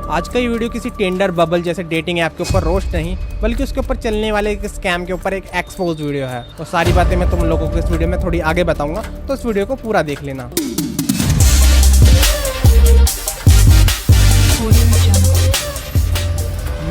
आज का ये वीडियो किसी टेंडर बबल जैसे डेटिंग ऐप के ऊपर रोस्ट नहीं बल्कि उसके ऊपर चलने वाले एक स्कैम के ऊपर एक एक्सपोज वीडियो है। तो सारी बातें मैं तुम लोगों को इस वीडियो में थोड़ी आगे बताऊंगा, तो इस वीडियो को पूरा देख लेना।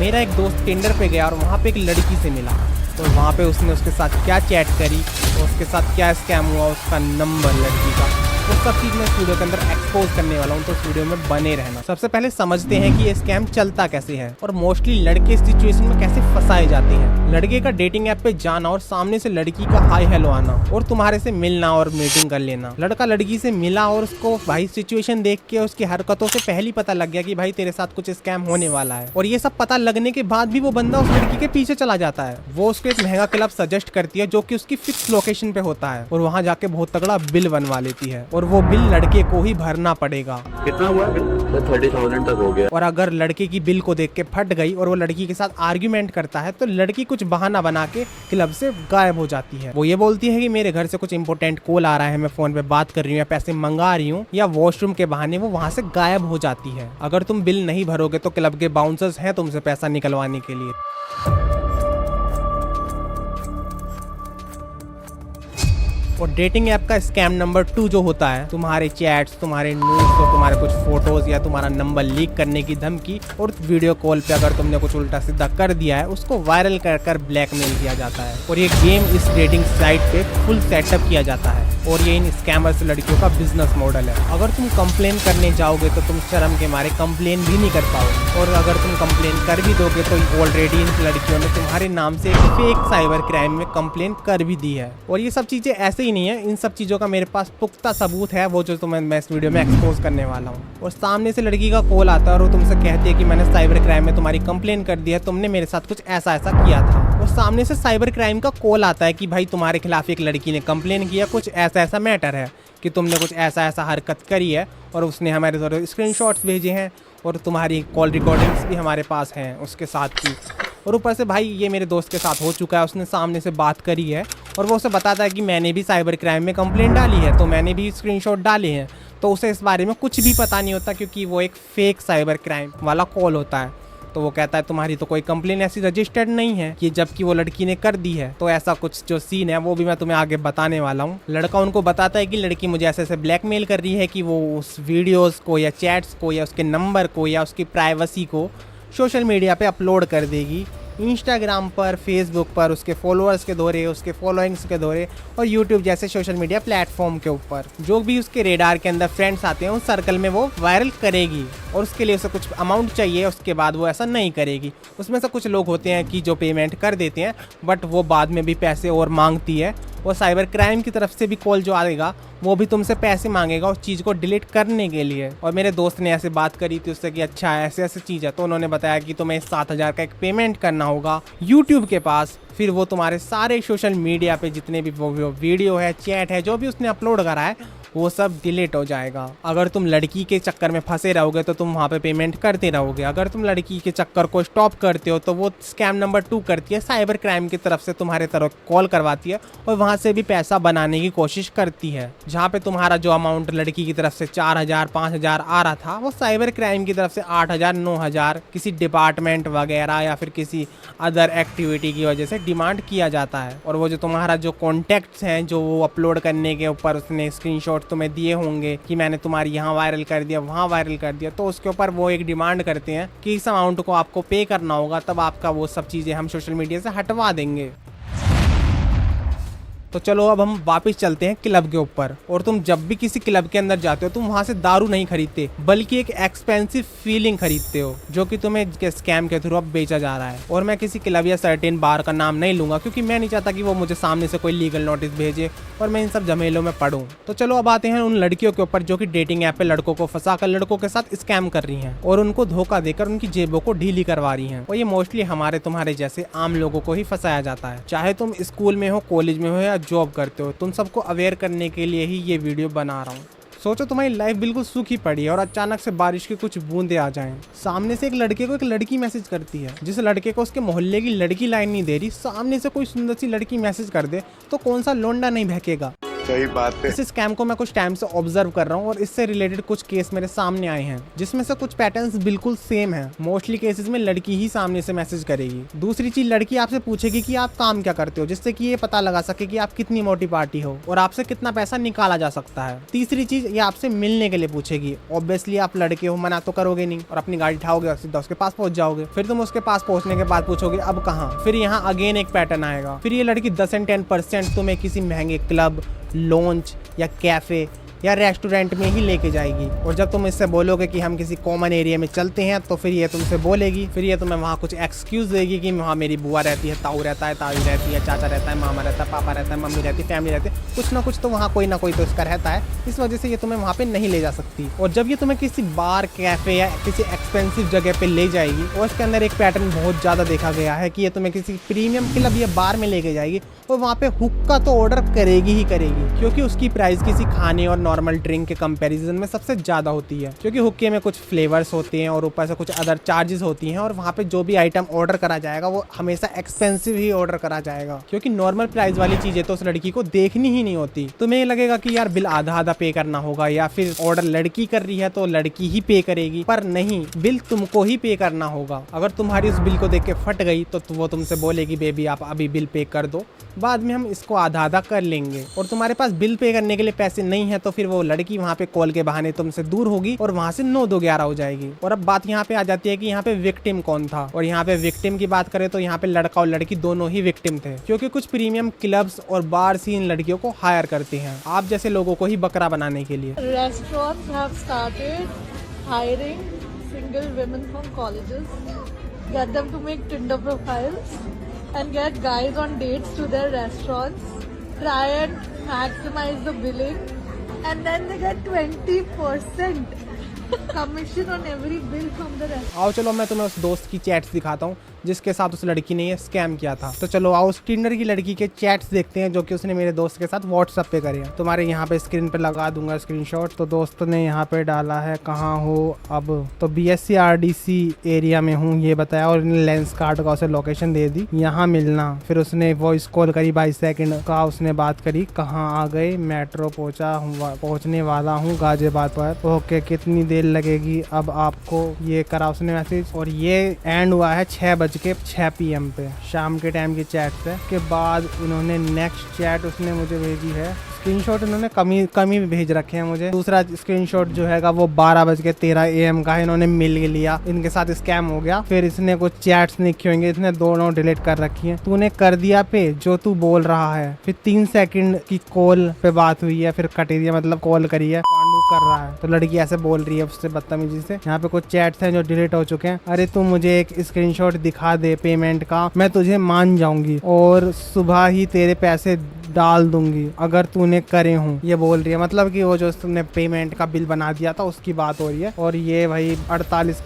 मेरा एक दोस्त टेंडर पे गया और वहाँ पे एक लड़की से मिला, तो वहाँ पे उसने उसके साथ क्या चैट करी, तो उसके साथ क्या स्कैम हुआ, उसका नंबर, लड़की का, वो सब चीज़ मैं इस वीडियो के अंदर एक्सपोज करने वाला हूँ। तो इस वीडियो में बने रहना। सबसे पहले समझते हैं कि ये स्कैम चलता कैसे है और मोस्टली लड़के इस सिचुएशन में कैसे फंसाए जाते हैं। लड़के का डेटिंग ऐप पे जाना और सामने से लड़की का हाय हेलो आना और तुम्हारे से मिलना और मीटिंग कर लेना। लड़का लड़की से मिला और उसको भाई सिचुएशन देख के उसकी हरकतों से पहले ही पता लग गया कि भाई तेरे साथ कुछ स्कैम होने वाला है। और ये सब पता लगने के बाद भी वो बंदा उस लड़की के पीछे चला जाता है। वो उसको एक महंगा क्लब सजेस्ट करती है जो कि उसकी फिक्स लोकेशन पे होता है और वहाँ जाके बहुत तगड़ा बिल बनवा लेती है और वो बिल लड़के को ही भरना पड़ेगा। कितना हुआ बिल? 30,000 तक हो गया। और अगर लड़के की बिल को देख के फट गई और वो लड़की के साथ आर्ग्यूमेंट करता है तो लड़की कुछ बहाना बना के क्लब से गायब हो जाती है। वो ये बोलती है कि मेरे घर से कुछ इंपॉर्टेंट कॉल आ रहा है, मैं फोन पे बात कर रही हूँ या पैसे मंगा रही हूँ, या वॉशरूम के बहाने वो वहाँ से गायब हो जाती है। अगर तुम बिल नहीं भरोगे तो क्लब के बाउंसर्स हैं तुमसे पैसा निकलवाने के लिए। और डेटिंग ऐप का स्कैम नंबर 2 जो होता है, तुम्हारे चैट्स, तुम्हारे न्यूज़, तो तुम्हारे कुछ फोटोज या तुम्हारा नंबर लीक करने की धमकी, और वीडियो कॉल पे अगर तुमने कुछ उल्टा सीधा कर दिया है उसको वायरल कर ब्लैकमेल किया जाता है। और ये गेम इस डेटिंग साइट पे फुल सेटअप किया जाता है और ये इन स्कैमर्स लड़कियों का बिजनेस मॉडल है। अगर तुम कंप्लेन करने जाओगे तो तुम शर्म के मारे कंप्लेन भी नहीं कर पाओगे, और अगर तुम कंप्लेन कर भी दोगे तो ऑलरेडी इन लड़कियों ने तुम्हारे नाम से एक फेक साइबर क्राइम में कंप्लेन कर भी दी है। और ये सब चीज़ें ऐसे ही नहीं है, इन सब चीज़ों का मेरे पास पुख्ता सबूत है, वो जो मैं इस वीडियो में एक्सपोज करने वाला हूँ। और सामने से लड़की का कॉल आता है और वो तुमसे कहती है कि मैंने साइबर क्राइम में तुम्हारी कंप्लेन कर दी है, तुमने मेरे साथ कुछ ऐसा ऐसा किया था। और सामने से साइबर क्राइम का कॉल आता है कि भाई तुम्हारे खिलाफ एक लड़की ने कंप्लेन किया, कुछ ऐसा ऐसा मैटर है कि तुमने कुछ ऐसा ऐसा हरकत करी है, और उसने हमारे द्वारा स्क्रीनशॉट्स भेजे हैं और तुम्हारी कॉल रिकॉर्डिंग्स भी हमारे पास हैं उसके साथ की। और ऊपर से भाई ये मेरे दोस्त के साथ हो चुका है, उसने सामने से बात करी है और वो उसे बताता है कि मैंने भी साइबर क्राइम में कंप्लेंट डाली है, तो मैंने भी स्क्रीनशॉट डाले हैं। तो उसे इस बारे में कुछ भी पता नहीं होता क्योंकि वो एक फेक साइबर क्राइम वाला कॉल होता है। तो वो कहता है तुम्हारी तो कोई कंप्लेन ऐसी रजिस्टर्ड नहीं है, कि जबकि वो लड़की ने कर दी है। तो ऐसा कुछ जो सीन है वो भी मैं तुम्हें आगे बताने वाला हूँ। लड़का उनको बताता है कि लड़की मुझे ऐसे ऐसे ब्लैकमेल कर रही है कि वो उस वीडियोस को या चैट्स को या उसके नंबर को या उसकी प्राइवेसी को सोशल मीडिया पे अपलोड कर देगी, इंस्टाग्राम पर, फेसबुक पर, उसके फॉलोअर्स के दौरे, उसके फॉलोइंग्स के दौरे, और यूट्यूब जैसे सोशल मीडिया प्लेटफॉर्म के ऊपर जो भी उसके रेडार के अंदर फ्रेंड्स आते हैं उस सर्कल में वो वायरल करेगी। और उसके लिए उसे कुछ अमाउंट चाहिए, उसके बाद वो ऐसा नहीं करेगी। उसमें से कुछ लोग होते हैं कि जो पेमेंट कर देते हैं, बट वो बाद में भी पैसे और मांगती है। और साइबर क्राइम की तरफ से भी कॉल जो आएगा वो भी तुमसे पैसे मांगेगा उस चीज़ को डिलीट करने के लिए। और मेरे दोस्त ने ऐसे बात करी थी उससे कि अच्छा ऐसे ऐसे चीज़ है, तो उन्होंने बताया कि तुम्हें 7,000 का एक पेमेंट करना होगा यूट्यूब के पास, फिर वो तुम्हारे सारे सोशल मीडिया पे जितने भी वो वीडियो है, चैट है, जो भी उसने अपलोड करा है वो सब डिलीट हो जाएगा। अगर तुम लड़की के चक्कर में फंसे रहोगे तो तुम वहाँ पे पेमेंट करते रहोगे। अगर तुम लड़की के चक्कर को स्टॉप करते हो तो वो स्कैम नंबर 2 करती है, साइबर क्राइम की तरफ से तुम्हारे तरफ कॉल करवाती है और वहाँ से भी पैसा बनाने की कोशिश करती है। जहाँ पे तुम्हारा जो अमाउंट लड़की की तरफ से 4,000 5,000 आ रहा था, वो साइबर क्राइम की तरफ से 8,000 9,000 किसी डिपार्टमेंट वगैरह या फिर किसी अदर एक्टिविटी की वजह से डिमांड किया जाता है। और वो जो तुम्हारा जो कॉन्टैक्ट्स हैं जो वो अपलोड करने के ऊपर उसने स्क्रीनशॉट तुम्हें दिए होंगे कि मैंने तुम्हारी यहाँ वायरल कर दिया, वहाँ वायरल कर दिया, तो उसके ऊपर वो एक डिमांड करते हैं कि इस अमाउंट को आपको पे करना होगा, तब आपका वो सब चीज़ें हम सोशल मीडिया से हटवा देंगे। तो चलो अब हम वापस चलते हैं क्लब के ऊपर। और तुम जब भी किसी क्लब के अंदर जाते हो तुम वहाँ से दारू नहीं खरीदते बल्कि एक एक्सपेंसिव फीलिंग खरीदते हो जो कि तुम्हें स्कैम के थ्रू अब बेचा जा रहा है। और मैं किसी क्लब या सर्टेन बार का नाम नहीं लूंगा क्योंकि मैं नहीं चाहता कि वो मुझे सामने से कोई लीगल नोटिस भेजे और मैं इन सब झमेलों में पढ़ूं। तो चलो अब आते हैं उन लड़कियों के ऊपर जो कि डेटिंग ऐप पे लड़कों को फंसाकर लड़कों के साथ स्कैम कर रही हैं और उनको धोखा देकर उनकी जेबों को ढीली करवा रही हैं। और ये मोस्टली हमारे तुम्हारे जैसे आम लोगों को ही फंसाया जाता है, चाहे तुम स्कूल में हो, कॉलेज में हो या जॉब करते हो। तुम सबको अवेयर करने के लिए ही ये वीडियो बना रहा हूँ। सोचो तुम्हारी लाइफ बिल्कुल सूखी पड़ी है और अचानक से बारिश की कुछ बूंदे आ जाएं। सामने से एक लड़के को एक लड़की मैसेज करती है, जिस लड़के को उसके मोहल्ले की लड़की लाइन नहीं दे रही, सामने से कोई सुंदर सी लड़की मैसेज कर दे तो कौन सा लोंडा नहीं बहकेगा। सही बात है। इस स्कैम को मैं कुछ टाइम से ऑब्जर्व कर रहा हूँ और इससे रिलेटेड कुछ केस मेरे सामने आए हैं जिसमें से कुछ पैटर्न्स बिल्कुल सेम है। मोस्टली केसेस में लड़की ही सामने से मैसेज करेगी। दूसरी चीज, लड़की आपसे पूछेगी कि आप काम क्या करते हो, जिससे कि ये पता लगा सके कि आप कितनी मोटी पार्टी हो और आपसे कितना पैसा निकाला जा सकता है। तीसरी चीज, ये आपसे मिलने के लिए पूछेगी। ऑब्वियसली आप लड़के हो, मना तो करोगे नहीं और अपनी गाड़ी उठाओगे और सीधा उसके पास पहुंच जाओगे। फिर तुम उसके पास पहुंचने के बाद पूछोगे अब कहाँ। फिर यहाँ अगेन एक पैटर्न आएगा। फिर ये लड़की 10 and 10% तुम्हें किसी महंगे क्लब, लॉन्च या कैफे या रेस्टोरेंट में ही लेके जाएगी। और जब तुम इससे बोलोगे कि हम किसी कॉमन एरिया में चलते हैं तो फिर ये तुमसे बोलेगी, फिर ये तुम्हें वहाँ कुछ एक्सक्यूज देगी कि वहाँ मेरी बुआ रहती है, ताऊ रहता है, ताई रहती है, चाचा रहता है, मामा रहता है, पापा रहता है, मम्मी रहती है, फैमिली रहती है, कुछ ना कुछ तो वहाँ कोई ना कोई तो इसका रहता है। इस वजह से ये तुम्हें वहाँ पे नहीं ले जा सकती। और जब ये तुम्हें किसी बार, कैफे या किसी एक्सपेंसिव जगह पे ले जाएगी और इसके अंदर एक पैटर्न बहुत ज़्यादा देखा गया है कि ये तुम्हें किसी प्रीमियम क्लब या बार में लेके जाएगी और वहाँ पे हुक्का तो ऑर्डर करेगी ही करेगी, क्योंकि उसकी प्राइस किसी खाने और नॉर्मल ड्रिंक के कंपैरिजन में सबसे ज्यादा होती है। क्योंकि हुक्के में कुछ फ्लेवर्स होते हैं और ऊपर से कुछ अदर चार्जेस होती हैं और वहाँ पे जो भी आइटम ऑर्डर करा जाएगा वो हमेशा एक्सपेंसिव ही ऑर्डर करा जाएगा, क्योंकि नॉर्मल प्राइस वाली चीजें तो उस लड़की को देखनी ही नहीं होती। तुम्हें ये लगेगा कि यार बिल आधा आधा पे करना होगा या फिर ऑर्डर लड़की कर रही है तो लड़की ही पे करेगी, पर नहीं, बिल तुमको ही पे करना होगा। अगर तुम्हारी उस बिल को देख के फट गई तो वो तुमसे बोलेगी बेबी आप अभी बिल पे कर दो, बाद में हम इसको आधा आधा कर लेंगे। और तुम्हारे पास बिल पे करने के लिए पैसे नहीं है तो फिर वो लड़की वहाँ पे कॉल के बहाने तुमसे दूर होगी और वहाँ से 9-2-11 हो जाएगी। और अब बात यहाँ पे आ जाती है कि यहाँ पे विक्टिम कौन था। और यहाँ पे विक्टिम की बात करें तो यहाँ पे लड़का और लड़की दोनों ही विक्टिम थे, क्योंकि कुछ प्रीमियम क्लब्स और बार्स ही इन लड़कियों को हायर करते हैं, आप जैसे लोगों को ही बकरा बनाने के लिए। Restaurants have started hiring single women from colleges, get them to make Tinder profiles and get guys on dates to their restaurants, try and maximize the billing, and then they get 20% commission on every bill from the restaurant. आओ चलो मैं तुम्हें उस दोस्त की chats दिखाता हूँ जिसके साथ उस लड़की ने ये स्कैम किया था। तो चलो आओ उस टिंडर की लड़की के चैट्स देखते हैं जो कि उसने मेरे दोस्त के साथ व्हाट्सएप पे करे हैं। तुम्हारे यहाँ पे स्क्रीन पे लगा दूंगा स्क्रीनशॉट। तो दोस्त ने यहाँ पे डाला है कहाँ हो अब, तो BSc RDC एरिया में हूँ ये बताया और लेंस कार्ड का उसे लोकेशन दे दी, यहाँ मिलना। फिर उसने वॉइस कॉल करी 22 सेकंड का उसने बात करी, कहाँ आ गए, मेट्रो पहुँचने वाला हूँ गाजियाबाद पर, ओके कितनी देर लगेगी अब आपको, ये करा उसने मैसेज। और ये एंड हुआ है 6 PM पे शाम के टाइम की चैट से। के बाद उन्होंने नेक्स्ट चैट उसने मुझे भेजी है, स्क्रीनशॉट इन्होंने कमी भेज रखे हैं मुझे। दूसरा स्क्रीनशॉट जो हैगा वो 12:13 AM का है, इन्होंने मिल लिया, इनके साथ स्कैम हो गया। फिर इसने कुछ चैट्स लिखे होंगे, इसने दोनों डिलीट कर रखी है। तूने कर दिया पे जो तू बोल रहा है। फिर 3 सेकंड की कॉल पे बात हुई है, फिर कट दिया, मतलब कॉल करी है, पांडु कर रहा है। तो लड़की ऐसे बोल रही है उससे बदतमीजी से। यहाँ पे कुछ चैट्स हैं जो डिलीट हो चुके हैं। अरे तू मुझे एक स्क्रीनशॉट दिखा दे पेमेंट का, मैं तुझे मान जाऊंगी और सुबह ही तेरे पैसे डाल दूंगी अगर तूने करे हूँ, ये बोल रही है। मतलब कि वो जो तुमने पेमेंट का बिल बना दिया था उसकी बात हो रही है। और ये भाई 48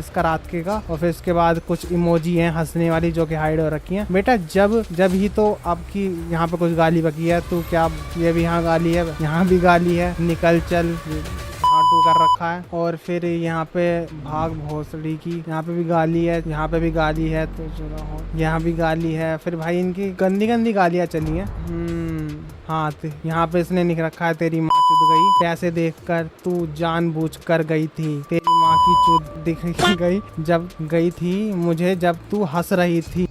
का रात के का। और फिर उसके बाद कुछ इमोजी हैं हंसने वाली जो कि हाइड हो रखी हैं। बेटा जब ही तो आपकी यहाँ पे कुछ गाली बकी है, तू क्या ये भी यहाँ गाली है, यहाँ भी गाली है, निकल चल टू कर रखा है। और फिर यहाँ पे भाग भोसड़ी की, यहाँ पे भी गाली है, यहाँ पे भी गाली है, तो यहाँ भी गाली है। फिर भाई इनकी गंदी गंदी गालियाँ चली हैं। हाँ यहाँ पे इसने लिख रखा है तेरी माँ चुद गई, पैसे देखकर तू जानबूझकर गई थी, तेरी माँ की चुद दिख गई जब गई थी मुझे जब तू हंस रही थी।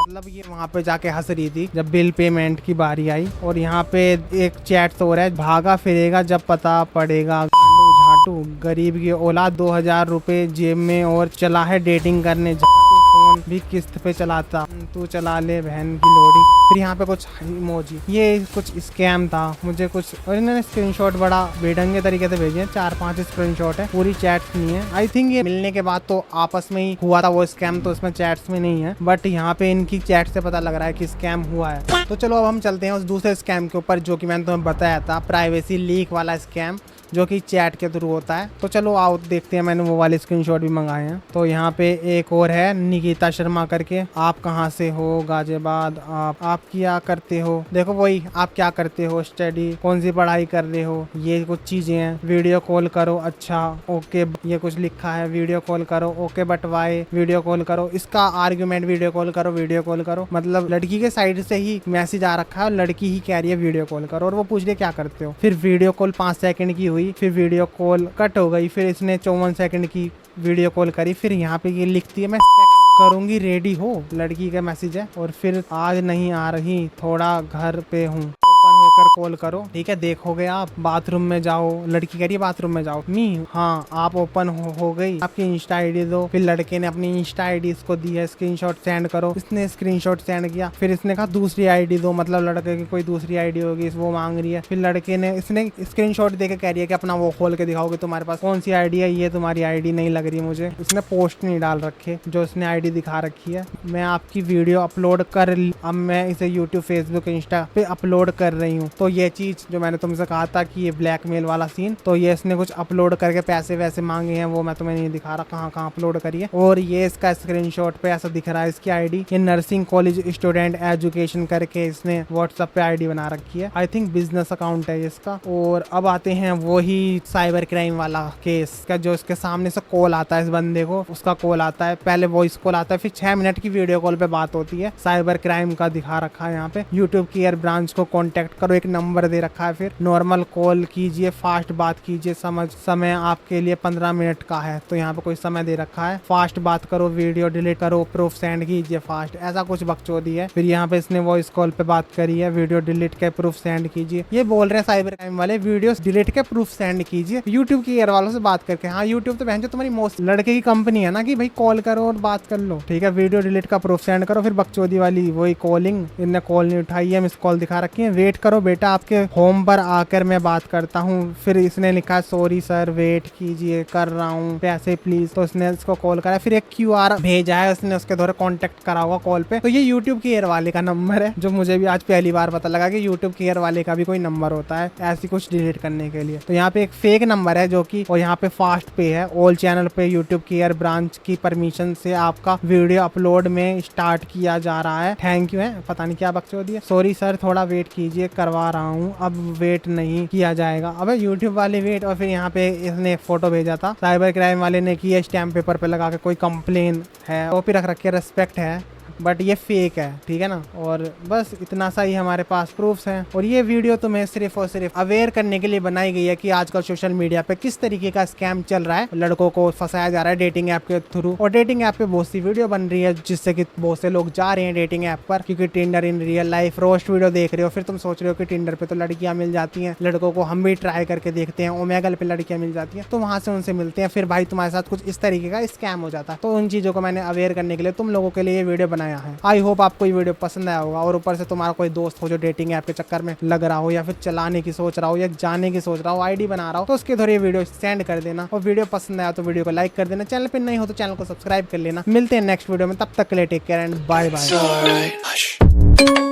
मतलब ये वहाँ पे जाके हंस रही थी जब बिल पेमेंट की बारी आई। और यहाँ पे एक चैट तो हो रहा है, भागा फिरेगा जब पता पड़ेगा, झाटू गरीब की औलाद, 2000 रुपए जेब में और चला है डेटिंग करने, फोन भी किस्त पे चलाता, तू चला ले बहन की लोड़ी। फिर यहाँ पे कुछ इमोजी, ये कुछ स्कैम था मुझे कुछ। और इन्होंने स्क्रीनशॉट बड़ा बेढंगे तरीके से भेजे हैं, 4-5 स्क्रीनशॉट है, पूरी चैट्स नहीं है। आई थिंक ये मिलने के बाद तो आपस में ही हुआ था वो स्कैम, तो इसमें चैट्स में नहीं है, बट यहाँ पे इनकी चैट से पता लग रहा है कि स्कैम हुआ है। तो चलो अब हम चलते हैं उस दूसरे स्कैम के ऊपर जो कि मैंने तुम्हें बताया था, प्राइवेसी लीक वाला स्कैम। जो कि चैट के थ्रू होता है। तो चलो आओ देखते हैं, मैंने वो वाले स्क्रीनशॉट भी मंगाए हैं। तो यहाँ पे एक और है निकिता शर्मा करके, आप कहाँ से हो, गाजियाबाद। आप क्या करते हो, देखो वही आप क्या करते हो, स्टडी, कौन सी पढ़ाई कर रहे हो, ये कुछ चीजें हैं। वीडियो कॉल करो, अच्छा ओके, ये कुछ लिखा है, वीडियो कॉल करो, okay but why, video call करो। इसका आर्ग्यूमेंट वीडियो कॉल करो, वीडियो कॉल करो, मतलब लड़की के साइड से ही मैसेज आ रखा है और लड़की ही कह रही है वीडियो कॉल करो, और वो पूछ रही क्या करते हो। फिर वीडियो कॉल 5 सेकंड की हुई, फिर वीडियो कॉल कट हो गई, फिर इसने 54 सेकंड की वीडियो कॉल करी। फिर यहाँ पे ये लिखती है मैं सेक्स करूंगी, रेडी हो, लड़की का मैसेज है। और फिर आज नहीं आ रही, थोड़ा घर पे हूँ, ओपन होकर कॉल करो। ठीक है, देखोगे आप, बाथरूम में जाओ, लड़की कह रही है बाथरूम में जाओ, मी हाँ आप ओपन हो गई, आपकी इंस्टा आईडी दो। फिर लड़के ने अपनी इंस्टा आईडी इसको दी है, स्क्रीनशॉट सेंड करो, इसने स्क्रीनशॉट सेंड किया। फिर इसने कहा दूसरी आईडी दो, मतलब लड़के की कोई दूसरी आईडी होगी, वो मांग रही है। फिर लड़के ने, इसने स्क्रीनशॉट देके कह रही है कि अपना वो खोल के दिखाओगे तुम्हारे पास कौन सी आईडी है, ये तुम्हारी आईडी नहीं लग रही मुझे। इसने पोस्ट नहीं डाल रखे, जो इसने आईडी दिखा रखी है। मैं आपकी वीडियो अपलोड कर, अब मैं इसे यूट्यूब, फेसबुक, इंस्टा पे अपलोड कर रही हूँ। तो ये चीज जो मैंने तुमसे कहा था कि ये ब्लैकमेल वाला सीन, तो ये इसने कुछ अपलोड करके पैसे वैसे मांगे हैं, वो मैं तुम्हें नहीं दिखा रहा कहाँ कहाँ अपलोड करिए। और ये इसका स्क्रीनशॉट पे ऐसा दिख रहा है इसकी आईडी, ये नर्सिंग कॉलेज स्टूडेंट एजुकेशन करके इसने व्हाट्सएप पे आईडी बना रखी है। आई थिंक बिजनेस अकाउंट है इसका। और अब आते हैं वही साइबर क्राइम वाला केस का, जो इसके सामने से कॉल आता है इस बंदे को, उसका कॉल आता है, पहले वॉइस कॉल आता है, फिर 6 मिनट की वीडियो कॉल पे बात होती है। साइबर क्राइम का दिखा रखा है यहाँ पे, यूट्यूब केयर ब्रांच को कॉन्टेक्ट करो, एक नंबर दे रखा है। फिर नॉर्मल कॉल कीजिए, फास्ट बात कीजिए, समय आपके लिए 15 मिनट का है, तो यहाँ पे कोई समय दे रखा है। फास्ट बात करो, वीडियो डिलीट करो, प्रूफ सेंड कीजिए फास्ट, ऐसा कुछ बकचोदी है। फिर यहाँ पे इसने वॉइस कॉल पे बात करी है, वीडियो डिलीट के प्रूफ सेंड कीजिए। ये बोल रहे हैं साइबर क्राइम वाले, वीडियो डिलीट के प्रूफ सेंड कीजिए यूट्यूब केयर वालों से बात करके। हाँ यूट्यूब तो बहन जो तुम्हारी मोस्ट लड़के की कंपनी है ना, कि भाई कॉल करो और बात कर लो, ठीक है, वीडियो डिलीट का प्रूफ सेंड करो। फिर बकचोदी वाली वही कॉलिंग, इनने कॉल नहीं उठाई है, मिस कॉल दिखा रखी है, वेट करो बेटा आपके होम पर आकर मैं बात करता हूँ। फिर इसने लिखा सॉरी सर वेट कीजिए, कर रहा हूँ, पैसे प्लीज। तो इसने इसको कॉल करा, फिर एक QR भेजा है उसने, उसके द्वारा कांटेक्ट करा होगा कॉल पे। तो ये यूट्यूब केयर वाले का नंबर है, जो मुझे भी आज पहली बार पता लगा कि यूट्यूब केयर वाले का भी कोई नंबर होता है ऐसी कुछ डिलीट करने के लिए। तो यहाँ पे एक फेक नंबर है जो कि, और यहाँ पे फास्ट पे है, ऑल चैनल पे यूट्यूब केयर ब्रांच की परमिशन से आपका वीडियो अपलोड में स्टार्ट किया जा रहा है, थैंक यू है, पता नहीं क्या बकचोदी है। सॉरी सर थोड़ा वेट कीजिए, करवा रहा हूँ, अब वेट नहीं किया जाएगा। अबे यूट्यूब वाले वेट। और फिर यहाँ पे इसने फोटो भेजा था साइबर क्राइम वाले ने, किया स्टैम्प पेपर पे लगा के कोई कंप्लेन है, वो भी रख रखे, रेस्पेक्ट है, बट ये फेक है, ठीक है ना। और बस इतना सा ही हमारे पास प्रूफ्स हैं। और ये वीडियो तुम्हें सिर्फ और सिर्फ अवेयर करने के लिए बनाई गई है कि आजकल सोशल मीडिया पे किस तरीके का स्कैम चल रहा है, लड़कों को फंसाया जा रहा है डेटिंग ऐप के थ्रू। और डेटिंग ऐप पे बहुत सी वीडियो बन रही है जिससे कि बहुत से लोग जा रहे हैं डेटिंग ऐप पर, क्योंकि Tinder in real life roast video देख रहे हो, फिर तुम सोच रहे हो कि टिंडर पे तो लड़कियां मिल जाती हैं, लड़कों को हम भी ट्राई करके देखते हैं, ओमेगल पे लड़कियां मिल जाती हैं, तो वहां से उनसे मिलते हैं, फिर भाई तुम्हारे साथ कुछ इस तरीके का स्कैम हो जाता है। तो उन चीजों को मैंने अवेयर करने के लिए तुम लोगों के लिए ये वीडियो बनाया है। आई होप आपको ये वीडियो पसंद आया होगा। और ऊपर से तुम्हारा कोई दोस्त हो जो डेटिंग ऐप के चक्कर में लग रहा हो, या फिर चलाने की सोच रहा हो, या जाने की सोच रहा हो, आईडी बना रहा हो, तो उसके थ्रू ये वीडियो सेंड कर देना। और वीडियो पसंद आया तो वीडियो को लाइक कर देना, चैनल पे नहीं हो तो चैनल को सब्सक्राइब कर लेना। मिलते हैं नेक्स्ट वीडियो में, तब तक के लिए take care and bye bye.